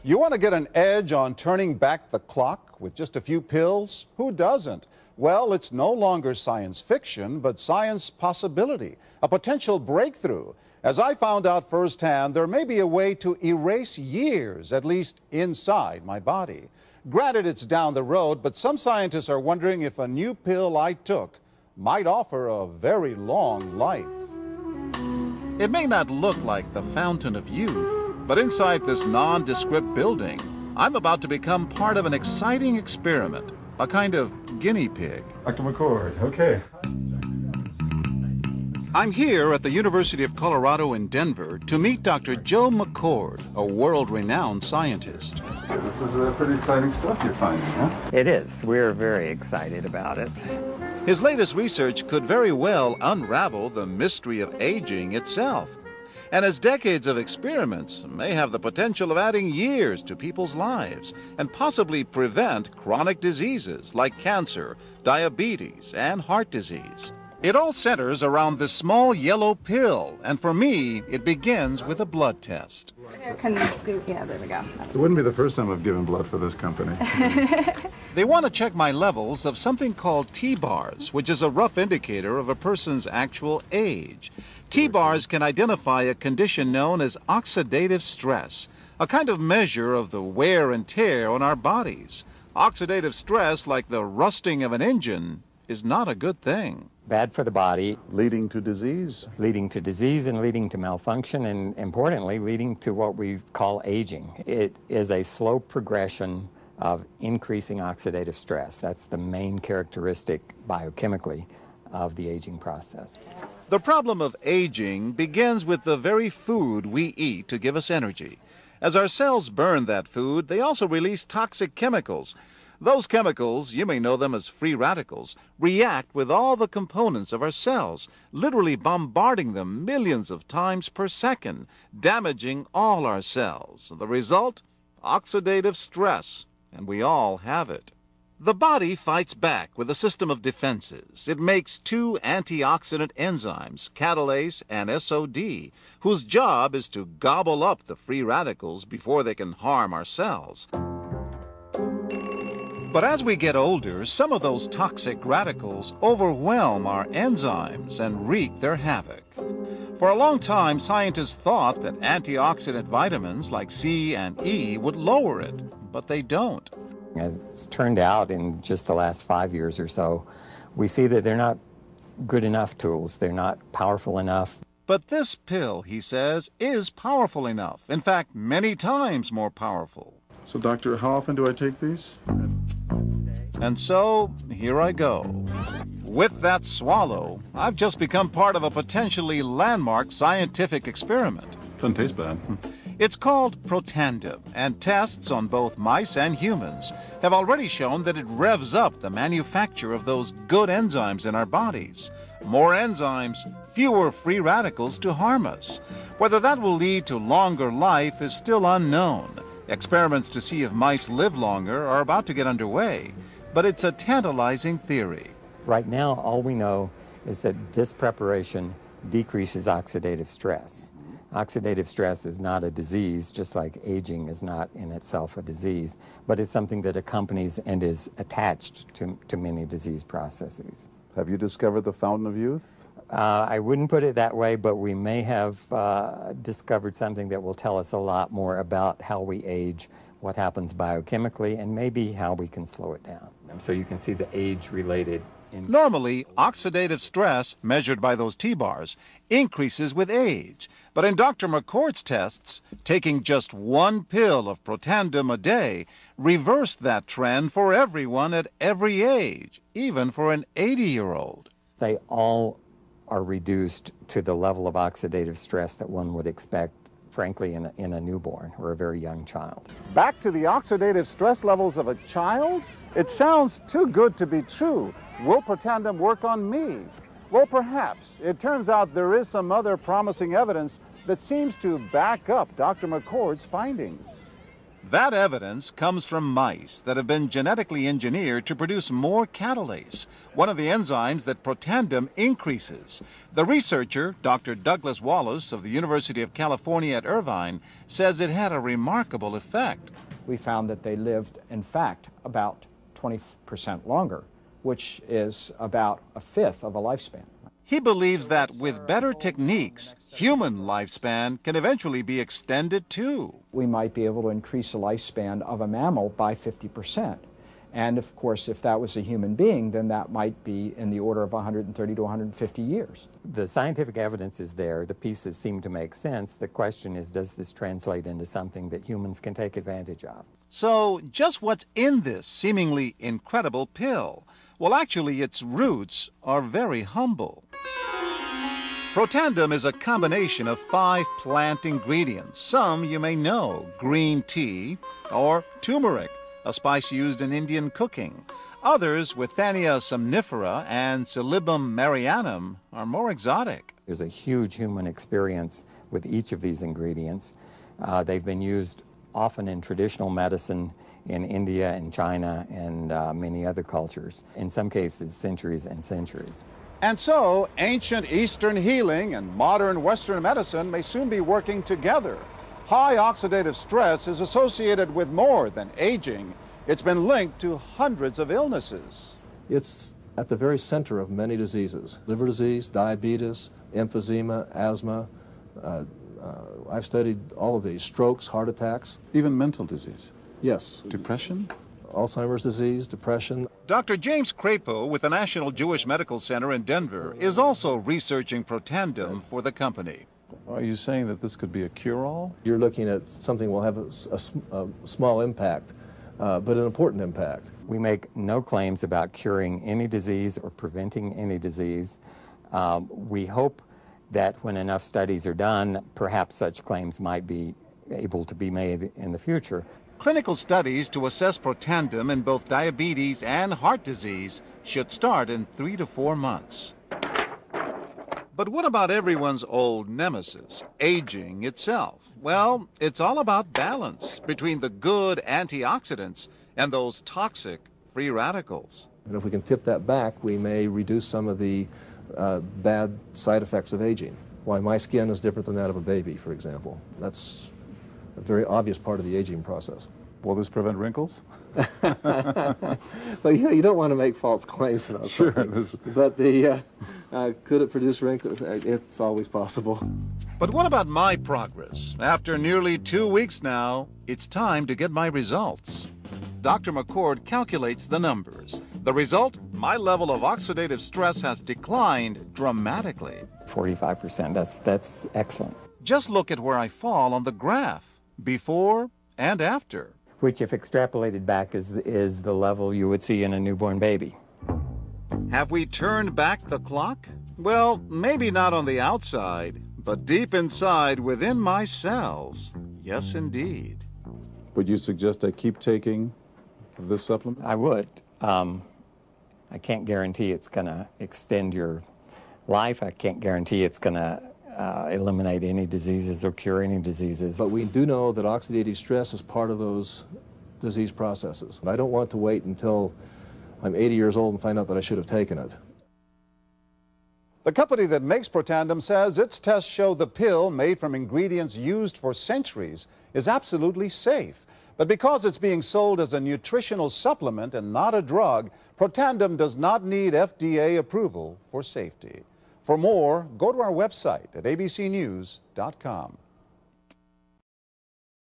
You want to get an edge on turning back the clock with just a few pills? Who doesn't? Well, it's no longer science fiction, but science possibility, a potential breakthrough. As I found out firsthand, there may be a way to erase years, at least inside my body. Granted, it's down the road, but some scientists are wondering if a new pill I took might offer a very long life. It may not look like the fountain of youth, but inside this nondescript building, I'm about to become part of an exciting experiment, a kind of guinea pig. Dr. McCord, okay. I'm here at the University of Colorado in Denver to meet Dr. Joe McCord, a world-renowned scientist. This is pretty exciting stuff you're finding, huh? It is. We're very excited about it. His latest research could very well unravel the mystery of aging itself. And his decades of experiments may have the potential of adding years to people's lives and possibly prevent chronic diseases like cancer, diabetes, and heart disease. It all centers around this small yellow pill, and for me, it begins with a blood test. Can you scoop? Yeah, there we go. It wouldn't be the first time I've given blood for this company. They want to check my levels of something called T-bars, which is a rough indicator of a person's actual age. T-bars can identify a condition known as oxidative stress, a kind of measure of the wear and tear on our bodies. Oxidative stress, like the rusting of an engine, is not a good thing. Bad for the body. Leading to disease? Leading to disease and leading to malfunction, and importantly, leading to what we call aging. It is a slow progression of increasing oxidative stress. That's the main characteristic biochemically of the aging process. The problem of aging begins with the very food we eat to give us energy. As our cells burn that food, they also release toxic chemicals. Those chemicals, you may know them as free radicals, react with all the components of our cells, literally bombarding them millions of times per second, damaging all our cells. The result? Oxidative stress, and we all have it. The body fights back with a system of defenses. It makes two antioxidant enzymes, catalase and SOD, whose job is to gobble up the free radicals before they can harm our cells. But as we get older, some of those toxic radicals overwhelm our enzymes and wreak their havoc. For a long time, scientists thought that antioxidant vitamins like C and E would lower it, but they don't. As it's turned out in just the last 5 years or so, we see that they're not good enough tools. They're not powerful enough. But this pill, he says, is powerful enough. In fact, many times more powerful. So, doctor, how often do I take these? And so, here I go. With that swallow, I've just become part of a potentially landmark scientific experiment. Doesn't taste bad. It's called Protandim, and tests on both mice and humans have already shown that it revs up the manufacture of those good enzymes in our bodies. More enzymes, fewer free radicals to harm us. Whether that will lead to longer life is still unknown. Experiments to see if mice live longer are about to get underway, but it's a tantalizing theory. Right now, all we know is that this preparation decreases oxidative stress. Oxidative stress is not a disease, just like aging is not in itself a disease, but it's something that accompanies and is attached to many disease processes. Have you discovered the fountain of youth? I wouldn't put it that way, but we may have discovered something that will tell us a lot more about how we age, what happens biochemically, and maybe how we can slow it down. So you can see the age-related. Normally, oxidative stress, measured by those T-bars, increases with age. But in Dr. McCord's tests, taking just one pill of Protandim a day reversed that trend for everyone at every age, even for an 80-year-old. They all are reduced to the level of oxidative stress that one would expect, frankly, in a newborn or a very young child. Back to the oxidative stress levels of a child? It sounds too good to be true. Will Protandim work on me? Well, perhaps. It turns out there is some other promising evidence that seems to back up Dr. McCord's findings. That evidence comes from mice that have been genetically engineered to produce more catalase, one of the enzymes that Protandim increases. The researcher, Dr. Douglas Wallace of the University of California at Irvine, says it had a remarkable effect. We found that they lived, in fact, about 20% longer, which is about a fifth of a lifespan. He believes that with better techniques, human lifespan can eventually be extended too. We might be able to increase the lifespan of a mammal by 50%. And of course, if that was a human being, then that might be in the order of 130 to 150 years. The scientific evidence is there. The pieces seem to make sense. The question is, does this translate into something that humans can take advantage of? So, just what's in this seemingly incredible pill? Well, actually, its roots are very humble. Protandim is a combination of 5 plant ingredients. Some you may know: green tea or turmeric, a spice used in Indian cooking. Others, Withania somnifera and Silybum marianum, are more exotic. There's a huge human experience with each of these ingredients. They've been used often in traditional medicine in India and China and many other cultures, in some cases centuries and centuries. And so, ancient Eastern healing and modern Western medicine may soon be working together. High oxidative stress is associated with more than aging. It's been linked to hundreds of illnesses. It's at the very center of many diseases: liver disease, diabetes, emphysema, asthma. I've studied all of these: strokes, heart attacks. Even mental disease. Yes. Depression? Alzheimer's disease, depression. Dr. James Crapo with the National Jewish Medical Center in Denver is also researching Protandim for the company. Are you saying that this could be a cure-all? You're looking at something that will have a small impact, but an important impact. We make no claims about curing any disease or preventing any disease. We hope that when enough studies are done, perhaps such claims might be able to be made in the future. Clinical studies to assess Protandim in both diabetes and heart disease should start in 3 to 4 months. But what about everyone's old nemesis, aging itself? Well, it's all about balance between the good antioxidants and those toxic free radicals. And if we can tip that back, we may reduce some of the bad side effects of aging. Why my skin is different than that of a baby, for example. That's a very obvious part of the aging process. Will this prevent wrinkles? Well, you don't want to make false claims about something. But could it produce wrinkles? It's always possible. But what about my progress? After nearly 2 weeks now, it's time to get my results. Dr. McCord calculates the numbers. The result? My level of oxidative stress has declined dramatically. 45%, that's excellent. Just look at where I fall on the graph, before and after. Which, if extrapolated back, is the level you would see in a newborn baby. Have we turned back the clock? Well, maybe not on the outside, but deep inside within my cells. Yes, indeed. Would you suggest I keep taking this supplement? I would. I can't guarantee it's going to extend your life. I can't guarantee it's going to eliminate any diseases or cure any diseases. But we do know that oxidative stress is part of those disease processes. I don't want to wait until I'm 80 years old and find out that I should have taken it. The company that makes Protandim says its tests show the pill, made from ingredients used for centuries, is absolutely safe. But because it's being sold as a nutritional supplement and not a drug, Protandim does not need FDA approval for safety. For more, go to our website at abcnews.com.